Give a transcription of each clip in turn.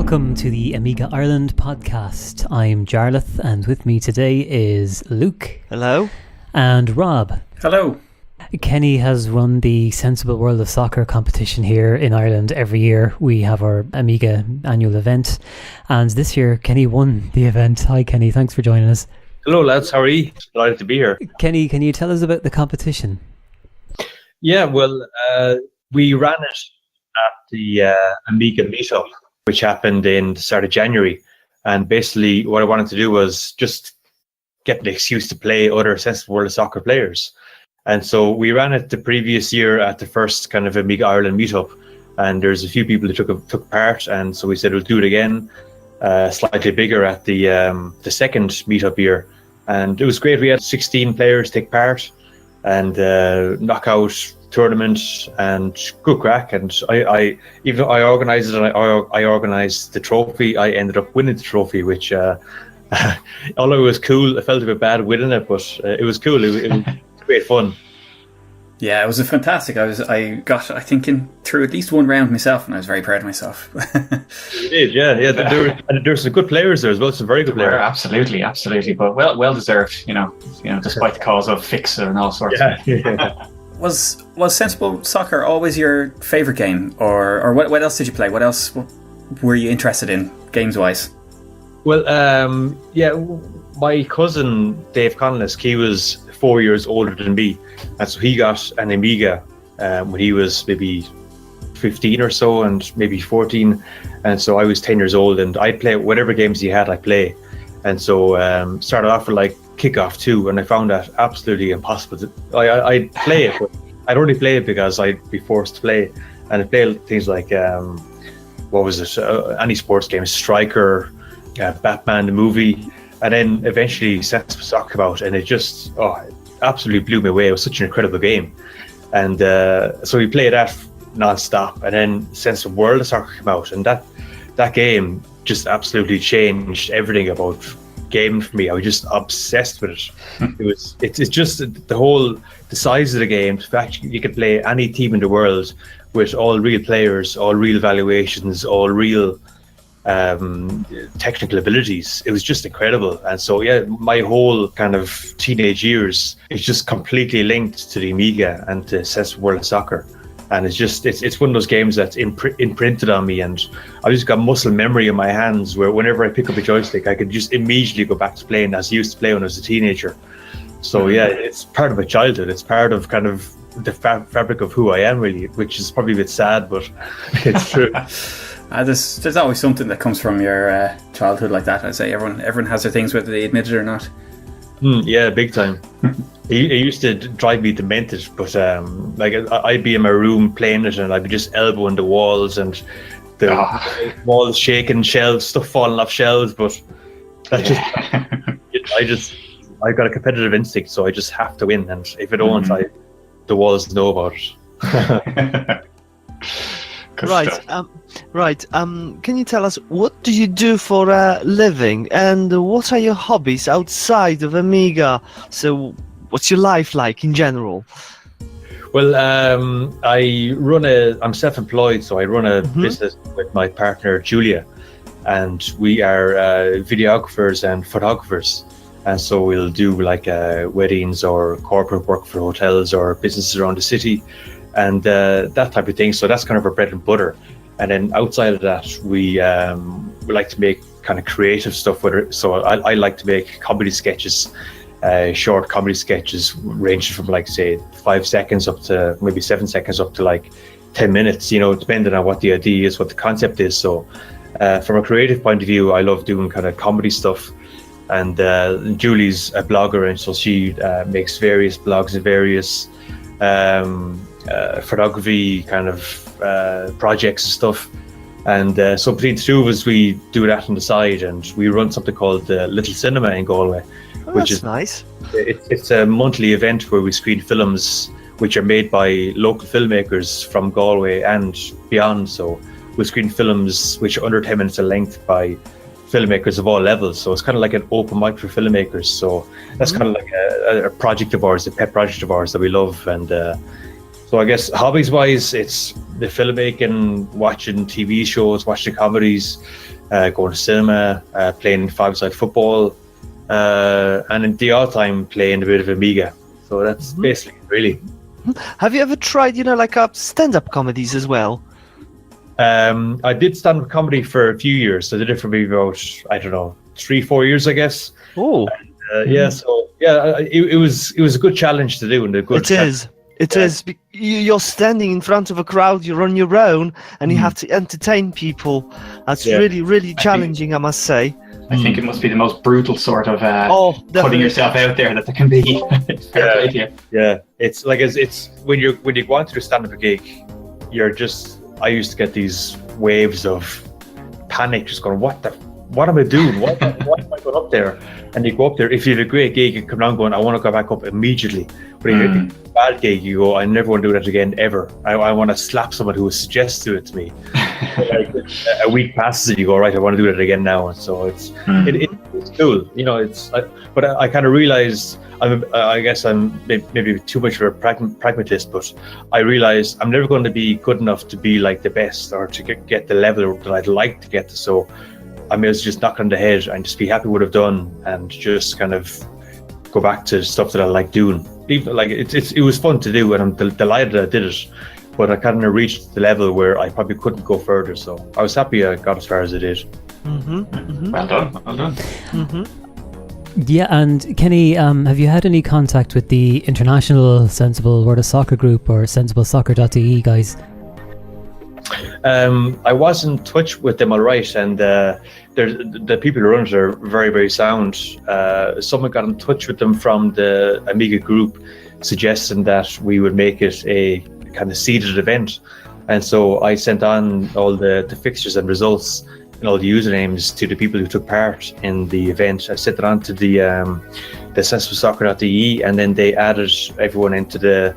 Welcome to the Amiga Ireland podcast. I'm Jarlath, and with me today is Luke. Hello. And Rob. Hello. Kenny has run the Sensible World of Soccer competition here in Ireland every year. We have our Amiga annual event, and this year Kenny won the event. Hi Kenny, thanks for joining us. Hello lads, how are you? Delighted to be here. Kenny, can you tell us about the competition? Yeah, well, we ran it at the Amiga meetup, which happened in the start of January. And basically what I wanted to do was just get an excuse to play other Sensible World of Soccer players. And so we ran it the previous year at the first kind of Amiga Ireland meetup. And there's a few people that took part. And so we said we'll do it again, slightly bigger at the second meetup year. And it was great. We had 16 players take part and knockout tournament and good crack. And I even though I organised it and I organised the trophy, I ended up winning the trophy, which although it was cool, I felt a bit bad winning it, but it was cool. It was great fun. Yeah, it was a fantastic. I got through at least one round myself, and I was very proud of myself. You did, yeah. There were some good players there as well, some very good players. Absolutely, but well deserved. You know, despite the cause of fixer and all sorts. Yeah. Was Sensible Soccer always your favourite game, or what else did you play? What else were you interested in games wise? Well, my cousin Dave Conless, he was 4 years older than me, and so he got an Amiga when he was maybe 15 or so, and maybe 14, and so I was 10 years old, and I'd play whatever games he had, I'd play. And so started off with like Kickoff 2, and I found that absolutely impossible. I'd play it, but I'd only play it because I'd be forced to play, and I'd play things like any sports games, Striker, Batman the movie, and then eventually Sensible Soccer came out, and it just it absolutely blew me away. It was such an incredible game, and so we played that non-stop, and then Sensible World of Soccer came out, and that game just absolutely changed everything about gaming for me. I was just obsessed with it. It's just the size of the game, the fact you could play any team in the world with all real players, all real valuations, all real technical abilities. It was just incredible. And so my whole kind of teenage years is just completely linked to the Amiga and to Sensible World of Soccer. And it's one of those games that's imprinted on me, and I just got muscle memory in my hands where whenever I pick up a joystick, I could just immediately go back to playing as I used to play when I was a teenager. So it's part of my childhood. It's part of kind of the fabric of who I am, really, which is probably a bit sad, but it's true. There's always something that comes from your childhood like that. I'd say everyone has their things, whether they admit it or not. Yeah, big time. It used to drive me demented, but I'd be in my room playing it, and I'd be just elbowing the walls, and the walls shaking, stuff falling off shelves. But that's I got a competitive instinct, so I just have to win, and if I don't, the walls know about it. Right. Can you tell us, what do you do for a living, and what are your hobbies outside of Amiga? So, what's your life like in general? Well, I'm self-employed, so I run a business with my partner Julia, and we are videographers and photographers. And so we'll do like weddings or corporate work for hotels or businesses around the city, and that type of thing. So that's kind of our bread and butter. And then outside of that, we like to make kind of creative stuff with it. So I like to make comedy sketches, short comedy sketches ranging from like say 5 seconds up to maybe 7 seconds up to like 10 minutes, depending on what the idea is, what the concept is. So from a creative point of view, I love doing kind of comedy stuff. And Julie's a blogger, and so she makes various blogs and various photography kind of projects and stuff. And so between the two of us, we do that on the side, and we run something called the Little Cinema in Galway, which is nice. It's a monthly event where we screen films which are made by local filmmakers from Galway and beyond. So we screen films which are under 10 minutes in length by filmmakers of all levels. So it's kind of like an open mic for filmmakers. So that's kind of like a project of ours, a pet project of ours that we love. And so I guess hobbies wise, it's the filmmaking, watching TV shows, watching comedies, going to cinema, playing five-side football, and in the odd time playing a bit of Amiga. So that's basically it, really. Have you ever tried, like stand-up comedies as well? I did stand-up comedy for a few years. I did it for maybe about, 3-4 years, I guess. Oh, it was a good challenge to do, and a good. It is. You're standing in front of a crowd. You're on your own, and you have to entertain people. That's really, really challenging, I must say. I think it must be the most brutal sort of putting yourself out there that there can be. It's like it's when you go onto a stand-up gig, I used to get these waves of panic, just going, what am I doing? Why am I going up there? And you go up there, if you have a great gig, you come down going, I want to go back up immediately. But if you have a bad gig, you go, I never want to do that again, ever. I want to slap someone who suggests to it to me. Like, a week passes and you go, right, I want to do that again now. And so it's cool. But I kind of realized, I guess I'm maybe too much of a pragmatist, but I realized I'm never going to be good enough to be like the best or to get the level that I'd like to get to. So I may as well just knock on the head and just be happy with what I've done and just kind of go back to stuff that I like doing. Even like it was fun to do, and I'm delighted that I did it. But I kind of reached the level where I probably couldn't go further. So I was happy I got as far as I did. Well done. Yeah, and Kenny, have you had any contact with the international Sensible World of Soccer group or sensiblesoccer.de guys? I was in touch with them, all right, and the people who run it are very, very sound. Someone got in touch with them from the Amiga group, suggesting that we would make it a kind of seeded event, and so I sent on all the fixtures and results and all the usernames to the people who took part in the event. I sent it on to the sensiblesoccer.de, and then they added everyone into the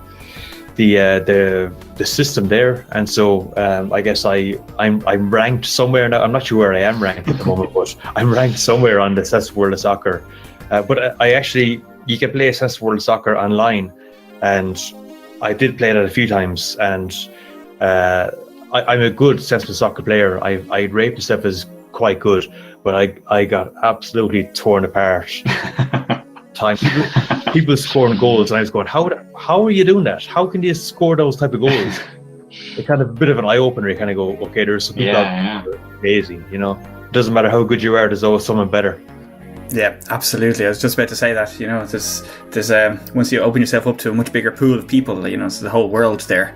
system there, and so I guess I'm ranked somewhere now. I'm not sure where I am ranked at the moment, but I'm ranked somewhere on the Sensible World of Soccer. But you can play Sensible World of Soccer online, and I did play that a few times, and I'm a good Sensible Soccer player. I rate myself as quite good, but I got absolutely torn apart. People scoring goals, and I was going, how are you doing that? How can you score those type of goals? It's kind of a bit of an eye opener. You kind of go, okay, there's some people out there amazing. It doesn't matter how good you are, there's always someone better. Yeah, absolutely. I was just about to say that. There's once you open yourself up to a much bigger pool of people, it's the whole world there.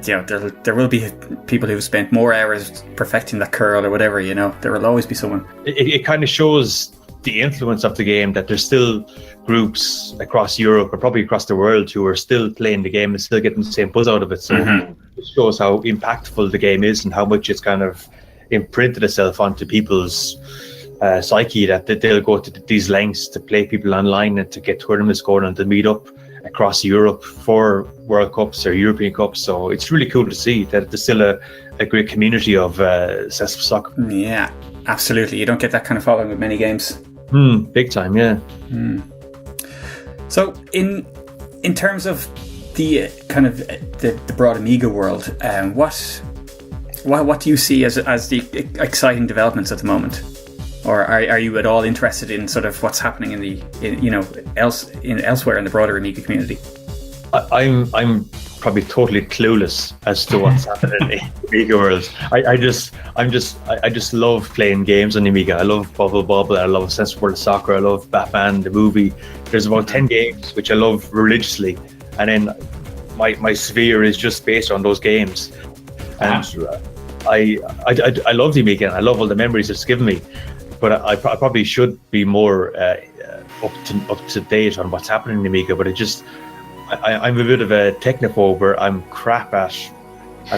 There will be people who've spent more hours perfecting that curl or whatever. There will always be someone. It kind of shows the influence of the game, that there's still groups across Europe or probably across the world who are still playing the game and still getting the same buzz out of it. So it shows how impactful the game is and how much it's kind of imprinted itself onto people's psyche, that they'll go to these lengths to play people online and to get tournaments going and to meet up across Europe for World Cups or European Cups. So it's really cool to see that there's still a great community of Sensible Soccer. Yeah, absolutely. You don't get that kind of following with many games. Big time, yeah. So in terms of the kind of the broad Amiga world, what do you see as the exciting developments at the moment? Or are you at all interested in sort of what's happening elsewhere in the broader Amiga community? I'm probably totally clueless as to what's happening in the Amiga world. I just love playing games on the Amiga. I love Bubble Bobble. I love Sensible World of Soccer. I love Batman the movie. There's about 10 games which I love religiously, and then my sphere is just based on those games. And I love the Amiga. I love all the memories it's given me. But I probably should be more up to date on what's happening in the Amiga. But I'm a bit of a technophobe, where I'm crap at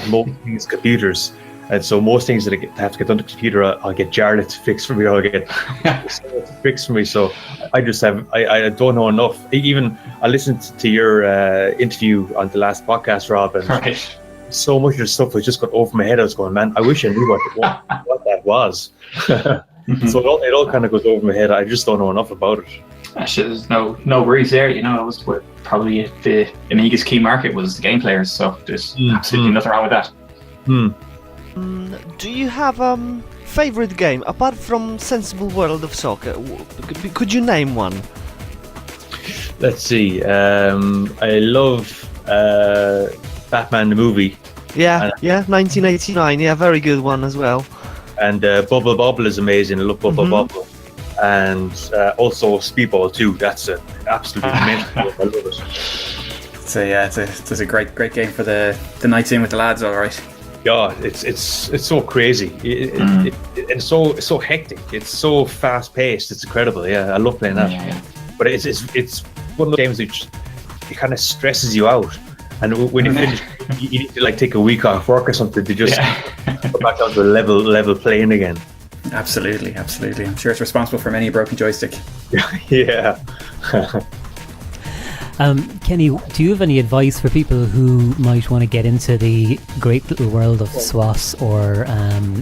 most things computers, and so most things that I have to get done to the computer, I'll get Jared to fix for me, or I'll get to fix for me. So I don't know enough. Even I listened to your interview on the last podcast, Rob, and so much of the stuff was just got over my head. I was going, man, I wish I knew what that was. So it all kind of goes over my head. I just don't know enough about it. There's no worries there. It was probably the Amiga's key market was the game players, so there's absolutely nothing wrong with that. Do you have favorite game apart from Sensible World of Soccer? Could you name one? Let's see. I love Batman the movie. Yeah, 1989. Yeah, very good one as well. And Bubble Bobble is amazing. I love Bubble Bobble. And also Speedball 2. That's an absolutely immense game. I love it. So yeah, it's a great game for the nights in with the lads. All right. Yeah, it's so crazy. It's so hectic. It's so fast paced. It's incredible. Yeah, I love playing that. Yeah. But it's one of those games which it kind of stresses you out. And when you finish, you need to like take a week off work or something to just go back down to a level playing again. Absolutely. I'm sure it's responsible for many a broken joystick. Yeah. Kenny, do you have any advice for people who might want to get into the great little world of SWOS, or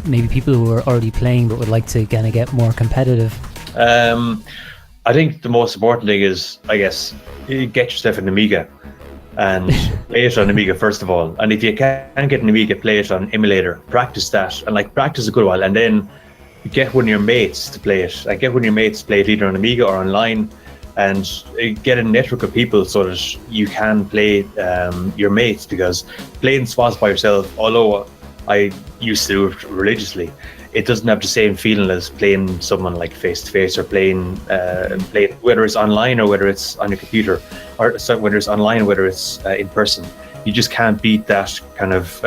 maybe people who are already playing but would like to kind of get more competitive? I think the most important thing is, I guess, you get yourself an Amiga and play it on Amiga first of all. And if you can't get an Amiga, play it on emulator. Practice that, and like practice a good while, and then get one of your mates to play it. Like get one of your mates to play it either on Amiga or online, and get a network of people so that you can play your mates, because playing SWOS by yourself, although I used to do it religiously, it doesn't have the same feeling as playing someone like face to face, or playing whether it's online or whether it's on your computer, or whether it's online, whether it's in person. You just can't beat that kind of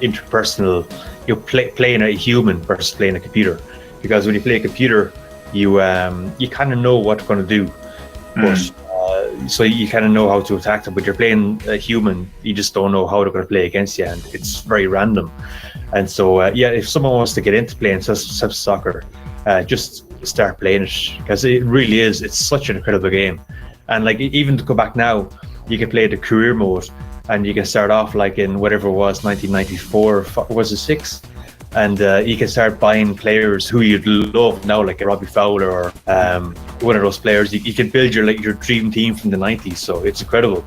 interpersonal. You're playing a human versus playing a computer, because when you play a computer, you kind of know what they're going to do, but so you kind of know how to attack them. But you're playing a human, you just don't know how they're going to play against you, and it's very random. And so if someone wants to get into playing soccer, just start playing it, because it really is. It's such an incredible game. And like, even to go back now, you can play the career mode, and you can start off like in whatever it was, 1994, was it 6? And you can start buying players who you'd love now, like Robbie Fowler or one of those players. You can build your dream team from the 90s. So it's incredible.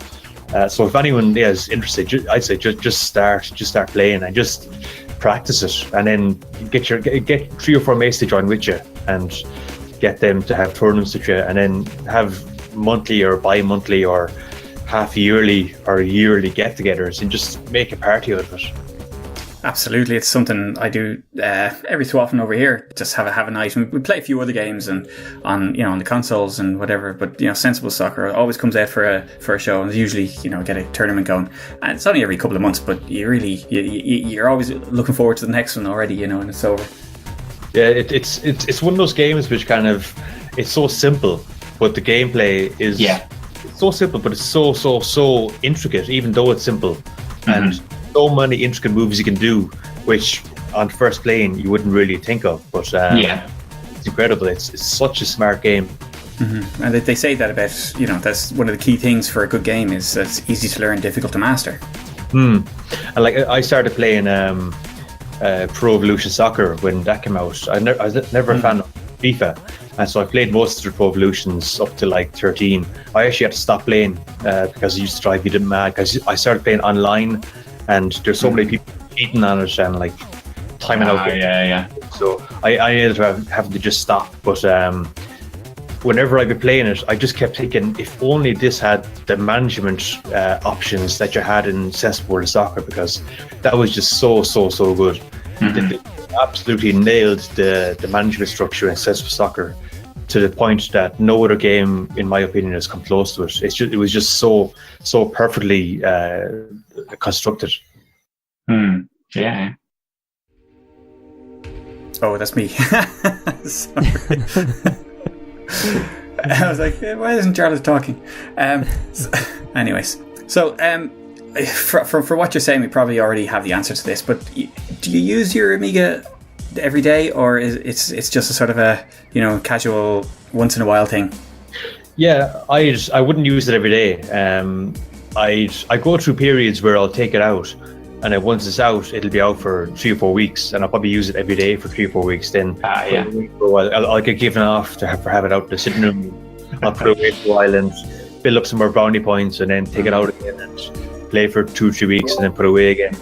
So if anyone is interested, I'd say just start playing and just practice it, and then get 3 or 4 mates to join with you and get them to have tournaments with you, and then have monthly or bi-monthly or half yearly or yearly get-togethers, and just make a party out of it. Absolutely, it's something I do every so often over here. Just have a night, and we play a few other games and on the consoles and whatever. But Sensible Soccer always comes out for a show, and usually get a tournament going. And it's only every couple of months, but you're always looking forward to the next one already, and it's over. Yeah, it's one of those games which kind of, it's so simple, but the gameplay is it's so simple, but it's so intricate, even though it's simple, and so many intricate moves you can do, which on first playing you wouldn't really think of. But it's incredible. It's such a smart game. And they say that about that's one of the key things for a good game, is that it's easy to learn, difficult to master. And like, I started playing Pro Evolution Soccer when that came out. I was never a fan of FIFA, and so I played most of the Pro Evolutions up to like 13. I actually had to stop playing because it used to drive me mad, because I started playing online, and there's so many people cheating on it and like timing out. So I ended up having to just stop. But whenever I'd be playing it, I just kept thinking, if only this had the management options that you had in Sensible World of Soccer, because that was just so good. They absolutely nailed the management structure in Sensible Soccer to the point that no other game, in my opinion, has come close to it. It was just so perfectly constructed. Yeah. Oh, that's me. Sorry. I was like, why isn't Charlotte talking? Anyways, so for what you're saying, we probably already have the answer to this, but do you use your Amiga every day, or is it's just a sort of a casual once in a while thing? Yeah, I wouldn't use it every day. I go through periods where I'll take it out, and then once it's out, it'll be out for 3 or 4 weeks, and I'll probably use it every day for 3 or 4 weeks. Then for a while, I'll get given off to have it out in the sitting room. I'll put it away for a while and build up some more brownie points, and then take it out again and play for 2 or 3 weeks, and then put it away again.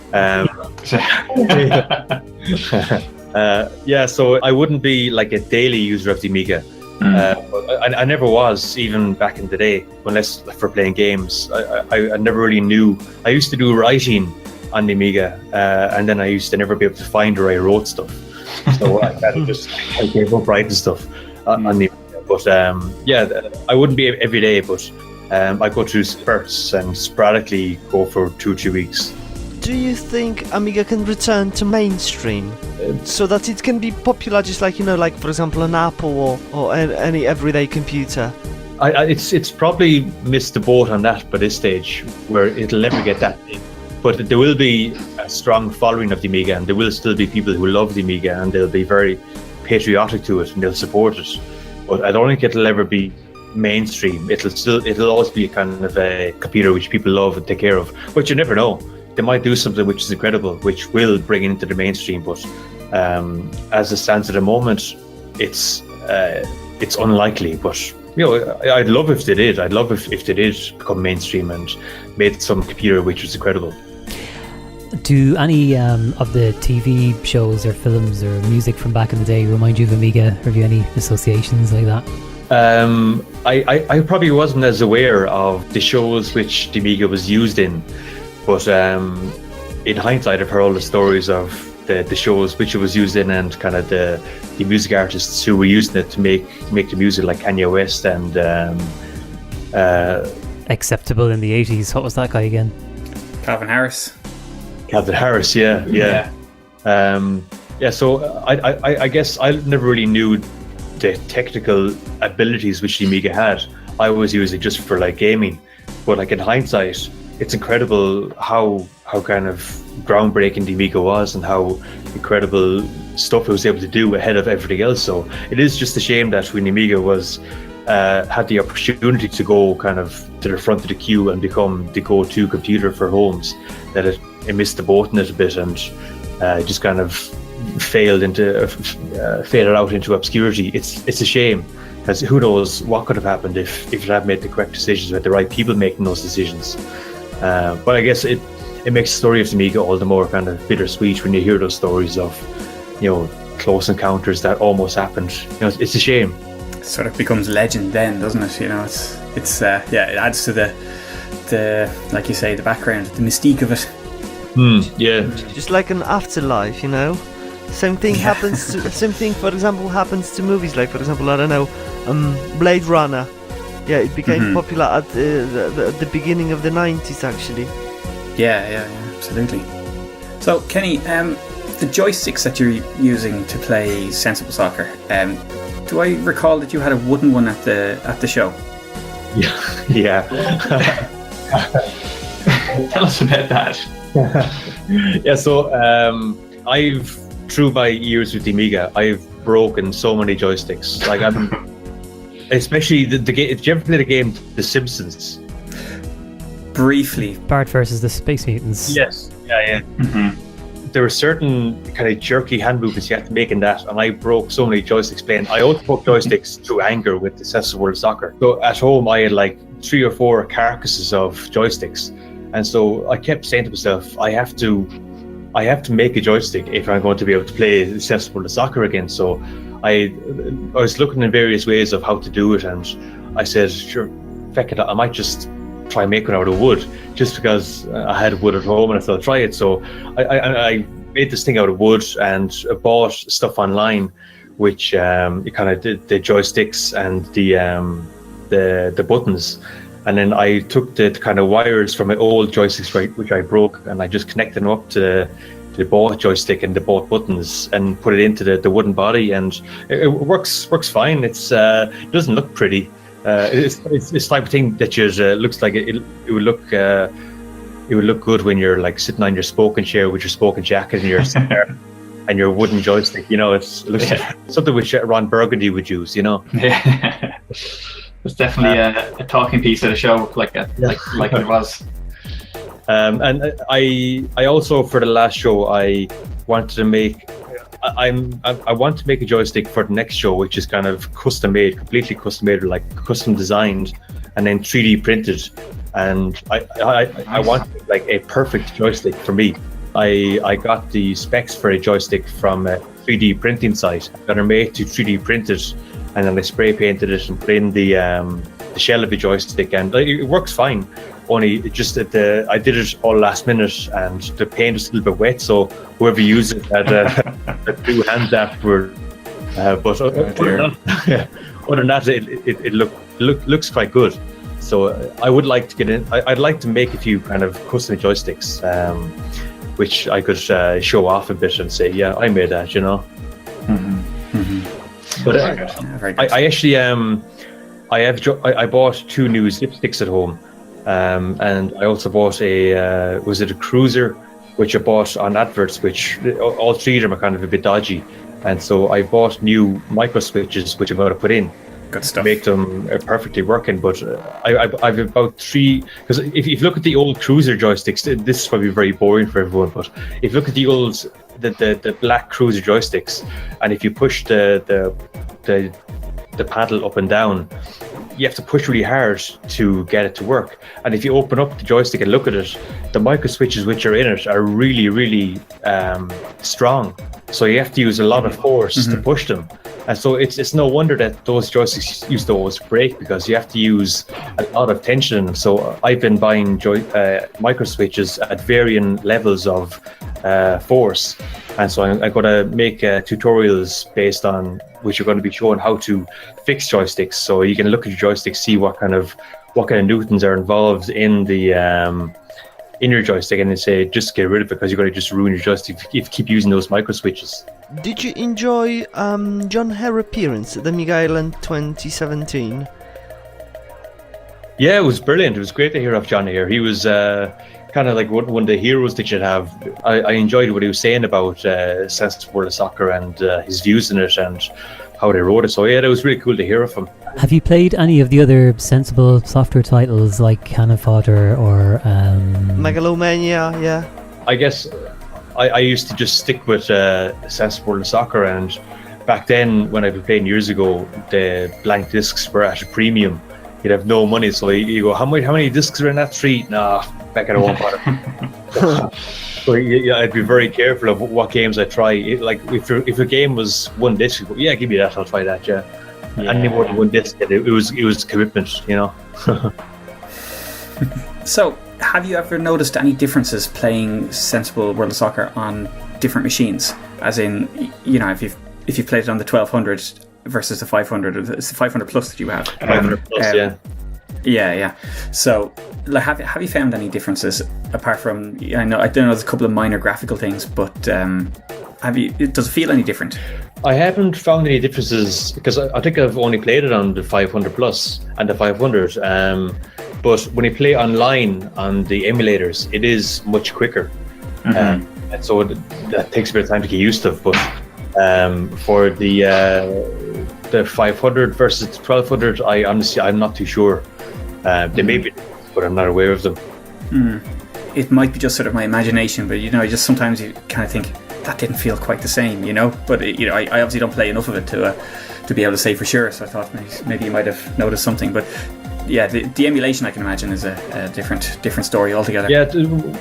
So I wouldn't be like a daily user of the Amiga. I never was, even back in the day, unless for playing games. I never really knew. I used to do writing on the Amiga, and then I used to never be able to find where I wrote stuff. So I gave up writing stuff on the Amiga. But I wouldn't be every day, but I go through spurts and sporadically go for 2 or 3 weeks. Do you think Amiga can return to mainstream so that it can be popular, just like, like for example an Apple or any everyday computer? It's probably missed the boat on that by this stage, where it'll never get that big. But there will be a strong following of the Amiga, and there will still be people who love the Amiga, and they'll be very patriotic to it, and they'll support it. But I don't think it'll ever be mainstream. It'll always be a kind of a computer which people love and take care of. But you never know. They might do something which is incredible, which will bring it into the mainstream. But as it stands at the moment, it's unlikely. But I'd love if they did. I'd love if they did become mainstream and made some computer which was incredible. Do any of the TV shows or films or music from back in the day remind you of Amiga? Have you any associations like that? I probably wasn't as aware of the shows which the Amiga was used in, but in hindsight I've heard all the stories of the shows which it was used in, and kind of the music artists who were using it to make the music, like Kanye West and Acceptable in the 80s. What was that guy again? Calvin Harris, yeah. So I guess I never really knew the technical abilities which the Amiga had. I always used it just for like gaming, but like in hindsight, it's incredible how kind of groundbreaking the Amiga was, and how incredible stuff it was able to do ahead of everything else. So it is just a shame that when the Amiga was had the opportunity to go kind of to the front of the queue and become the go-to computer for homes, that it missed the boat in it a bit, and just kind of faded out into obscurity. It's a shame, because who knows what could have happened if it had made the correct decisions with the right people making those decisions. But I guess it makes the story of the Amiga all the more kind of bittersweet when you hear those stories of close encounters that almost happened. It's a shame. It sort of becomes legend then, doesn't it? It adds to the like you say, the background, the mystique of it. Just like an afterlife, Same thing happens to. Same thing, for example, happens to movies. Like, for example, I don't know, Blade Runner. Yeah, it became popular at the beginning of the 90s, actually. Yeah, absolutely. So, Kenny, the joysticks that you're using to play Sensible Soccer, do I recall that you had a wooden one at the show? Yeah. Tell us about that. So I've, through my years with the Amiga, I've broken so many joysticks. Like, especially the game. Did you ever play the game The Simpsons? Briefly. Bart versus the Space Mutants. Yes. Yeah. There were certain kind of jerky hand movements you had to make in that, and I broke so many joysticks playing. I also broke joysticks through anger with the Sensible World of Soccer. So at home I had like 3 or 4 carcasses of joysticks, and so I kept saying to myself, I have to make a joystick if I'm going to be able to play Sensible World of Soccer again. So I was looking in various ways of how to do it, and I said, sure, feck it, I might just try making out of wood, just because I had wood at home and I thought I'd try it. So I made this thing out of wood and bought stuff online, which it kind of did the joysticks and the buttons, and then I took the kind of wires from my old joysticks, which I broke, and I just connected them up to the bought joystick and the bought buttons and put it into the wooden body, and it works fine. It doesn't look pretty. It's the type of thing that just looks like it would look good when you're like sitting on your smoking chair with your smoking jacket and your and your wooden joystick. It looks like something which Ron Burgundy would use. Yeah. It's definitely a talking piece of the show, like it was. And I also, for the last show, I wanted to make. I want to make a joystick for the next show, which is kind of custom made, completely custom made, or like custom designed, and then 3D printed. And I want like a perfect joystick for me. I got the specs for a joystick from 3D printing site. Got her mate to 3D print it, and then I spray painted it and put in the shell of the joystick, and it works fine. Only it just that I did it all last minute, and the paint was a little bit wet, so whoever used it had 2 hands afterward. But other than that, it looks quite good. So I would like to get in. I'd like to make a few kind of custom joysticks, which I could show off a bit and say, yeah, I made that, you know. But I actually I bought 2 new dipsticks at home, and I also bought a cruiser, which I bought on adverts, which all 3 of them are kind of a bit dodgy, and so I bought new micro switches, which I'm going to put in. Good stuff. Make them perfectly working, but I've about 3, because if you look at the old cruiser joysticks, this is probably very boring for everyone, but if you look at the old the black cruiser joysticks, and if you push the paddle up and down, you have to push really hard to get it to work. And if you open up the joystick and look at it, the micro switches which are in it are really, really strong. So you have to use a lot of force to push them. And so it's no wonder that those joysticks used to always break, because you have to use a lot of tension. So I've been buying micro switches at varying levels of force. And so I'm going to make tutorials based on which are going to be showing how to fix joysticks. So you can look at your joystick, see what kind of newtons are involved in the in your joystick, and then say just get rid of it, because you're going to just ruin your joystick if you keep using those micro switches. Did you enjoy John Hare appearance at the Amiga Island 2017? Yeah, it was brilliant. It was great to hear of John Hare. He was kind of like one of the heroes that you'd have. I enjoyed what he was saying about Sensible World of Soccer and his views in it and how they wrote it. So yeah, it was really cool to hear of him. Have you played any of the other Sensible Software titles like Cannon Fodder or Megalomania? Yeah. I guess I used to just stick with Sensible World of Soccer, and back then when I was playing years ago, the blank discs were at a premium. You'd have no money, so you go, how many discs are in that? 3? Nah, back at home. So yeah, I'd be very careful of what games I try. Like if a game was 1 disc, you go, yeah, give me that, I'll try that. Yeah. Any more than 1 disc, it was commitment, you know. So, have you ever noticed any differences playing Sensible World of Soccer on different machines? As in, you know, if you've played it on the 1200 versus the 500, or it's the 500 plus that you have. 500 plus, yeah. Yeah. So, like, have you found any differences apart from? I don't know. There's a couple of minor graphical things, but does it feel any different? I haven't found any differences, because I think I've only played it on the 500 plus and the 500. But when you play online on the emulators, it is much quicker, and so that takes a bit of time to get used to. But for the 500 versus the 1200, I'm not too sure. They may be, but I'm not aware of them. It might be just sort of my imagination, but you know, just sometimes you kind of think that didn't feel quite the same, you know. But I obviously don't play enough of it to be able to say for sure. So I thought maybe you might have noticed something, but. Yeah, the emulation, I can imagine, is a different story altogether. Yeah,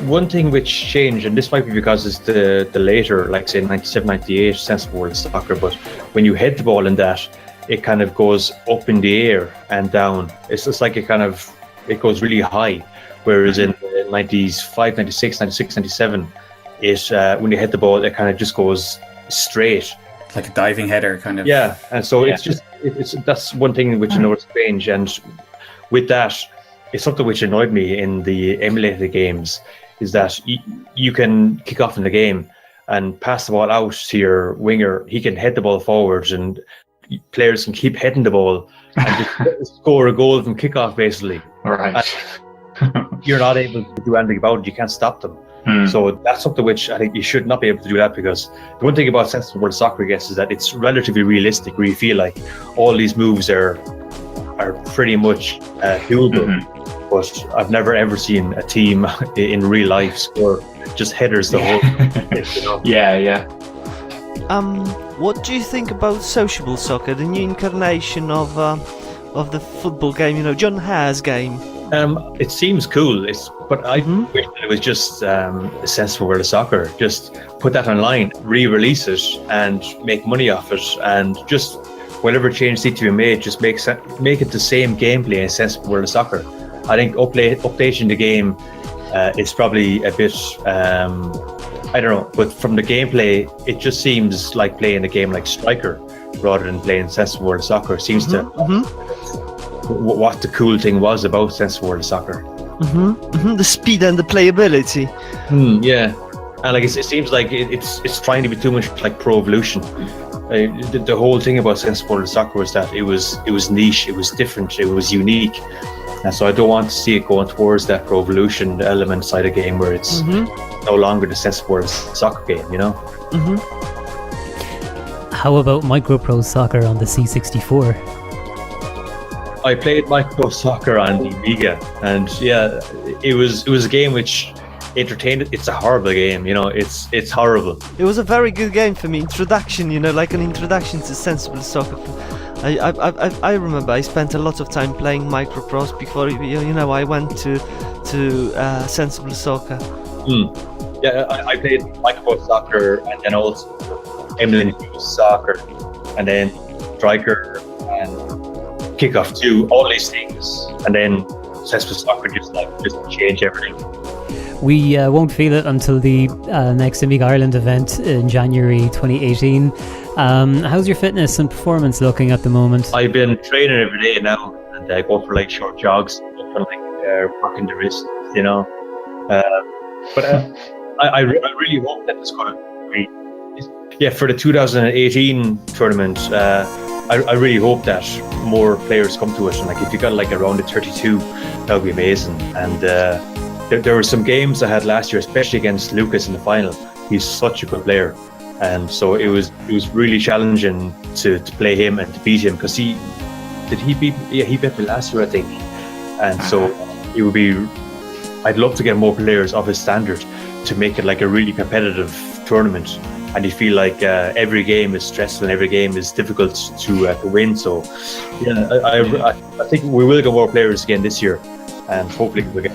one thing which changed, and this might be because it's the later, like say 97, 98 Sensible World of Soccer, but when you head the ball in that, it kind of goes up in the air and down. It's just like it goes really high, whereas in the 95, 96, 96, 97, when you hit the ball, it kind of just goes straight. Like a diving header, kind of. Yeah, and so that's one thing which I noticed change, and with that, it's something which annoyed me in the emulated games, is that you can kick off in the game and pass the ball out to your winger. He can head the ball forwards, and players can keep heading the ball and just score a goal from kickoff, basically. All right. You're not able to do anything about it. You can't stop them. So that's something which I think you should not be able to do that, because the one thing about Sensible World Soccer, I guess, is that it's relatively realistic, where you feel like all these moves are pretty much doable. But I've never ever seen a team in real life score just headers the whole time, you know? Yeah. What do you think about Sociable Soccer, the new incarnation of the football game? You know, John Hare's game. It seems cool. It's But I wish that it was just a sensible world of soccer. Just put that online, re-release it, and make money off it, and just whatever change needs to be made, just make it the same gameplay in a sensible world of soccer. I think updating the game is probably a bit, I don't know, but from the gameplay, it just seems like playing a game like Striker rather than playing sensible world of soccer. It seems to what the cool thing was about sensible world of soccer. The speed and the playability. Yeah, and like it seems like it's trying to be too much like Pro Evolution. The whole thing about sensible world of soccer was that it was niche, it was different, it was unique, and so I don't want to see it going towards that Pro Evolution element side of the game where it's no longer the sensible world of soccer game, you know. How about Micro Pro Soccer on the C64? I played Micro Soccer on the Amiga, and yeah, it was a game which entertained. It's a horrible game, you know. It's horrible. It was a very good game for me. Introduction, you know, like an introduction to sensible soccer. I remember I spent a lot of time playing Micro Pros before you know I went to sensible soccer. Yeah, I played Micro Soccer, and then also Emily Soccer, and then Striker and Kickoff 2, all these things, and then sensible soccer just change everything. We won't feel it until the next Amiga Ireland event in January 2018. How's your fitness and performance looking at the moment? I've been training every day now, and I go for like short jogs, working the wrist, you know. But I really hope that it's going to be. Yeah, for the 2018 tournament, I really hope that more players come to it, and like if you got like around the 32, that would be amazing. And there were some games I had last year, especially against Lucas in the final. He's such a good player, and so it was really challenging to play him and to beat him, because he beat me last year, I think. And so it would be, I'd love to get more players of his standard to make it like a really competitive tournament. And you feel like every game is stressful and every game is difficult to win. So, yeah, I think we will get more players again this year, and hopefully we'll get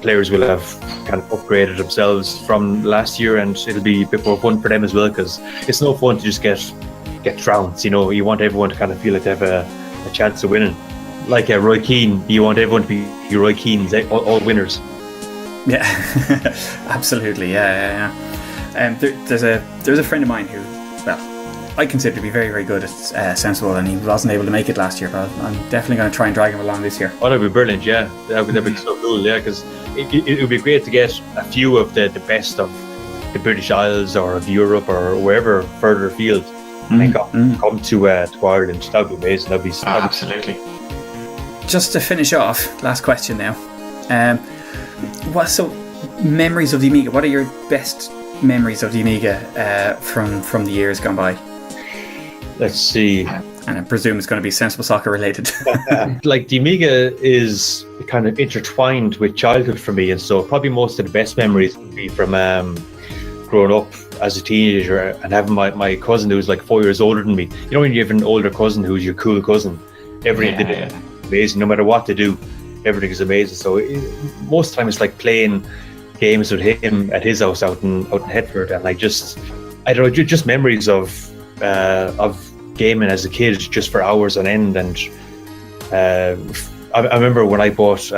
players will have kind of upgraded themselves from last year, and it'll be a bit more fun for them as well, because it's no fun to just get trounced. You know, you want everyone to kind of feel like they have a chance of winning. Like Roy Keane, you want everyone to be Roy Keanes, all winners. Yeah, absolutely. Yeah. There's a friend of mine who, well, I consider to be very, very good at sensible, and he wasn't able to make it last year, but I'm definitely going to try and drag him along this year. Oh, that'd be brilliant, yeah. That'd be so cool, yeah, because it would be great to get a few of the best of the British Isles or of Europe or wherever further afield and come to Ireland. That'd be amazing. Absolutely. Just to finish off, last question now. So memories of the Amiga. What are your best memories of the Amiga from the years gone by? Let's see. And I presume it's going to be sensible soccer related. Like the Amiga is kind of intertwined with childhood for me, and so probably most of the best memories would be from growing up as a teenager and having my cousin who was like 4 years older than me. You know, when you have an older cousin who's your cool cousin, everything did it amazing. No matter what they do, everything is amazing. So most of the time it's like playing games with him at his house out in Hertford, and like just memories of gaming as a kid just for hours on end. And I remember when I bought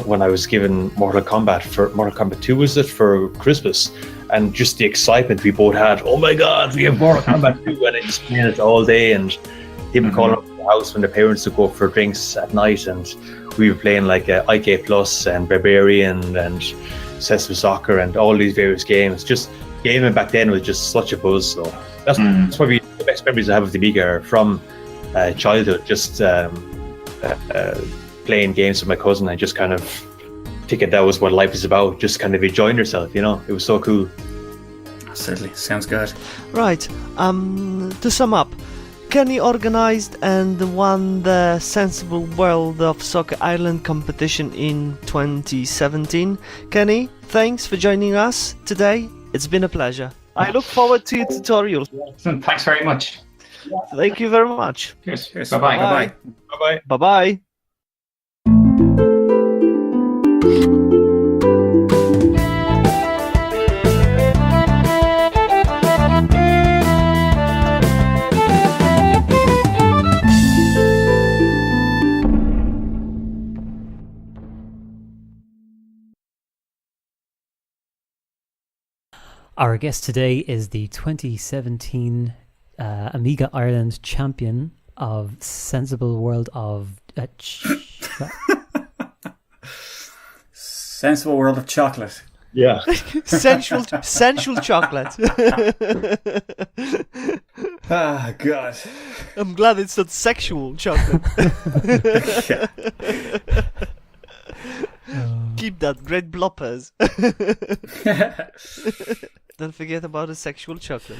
when I was given Mortal Kombat 2 was it for Christmas, and just the excitement we both had. Oh my God, we have Mortal Kombat 2, and I just played it all day, and him calling up the house when the parents would go for drinks at night, and we were playing like IK Plus and Barbarian and Sensible Soccer and all these various games. Just gaming back then was just such a buzz. So that's probably the best memories I have of the Amiga from childhood. Just playing games with my cousin and just kind of thinking that was what life is about. Just kind of enjoying yourself, you know. It was so cool. Absolutely, sounds good. Right. To sum up, Kenny organised and won the Sensible World of Soccer Ireland competition in 2017. Kenny, thanks for joining us today. It's been a pleasure. I look forward to your tutorials. Thanks very much. Thank you very much. Cheers. Bye-bye. Bye-bye. Bye-bye. Our guest today is the 2017 Amiga Ireland champion of Sensible World of... Sensible World of Chocolate. Yeah. Sensual chocolate. Ah, God. I'm glad it's not sexual chocolate. Keep that, great bloppers. Don't forget about the sexual chocolate.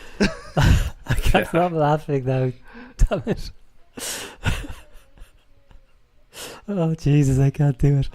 I can't stop laughing now. Damn it. Oh, Jesus, I can't do it.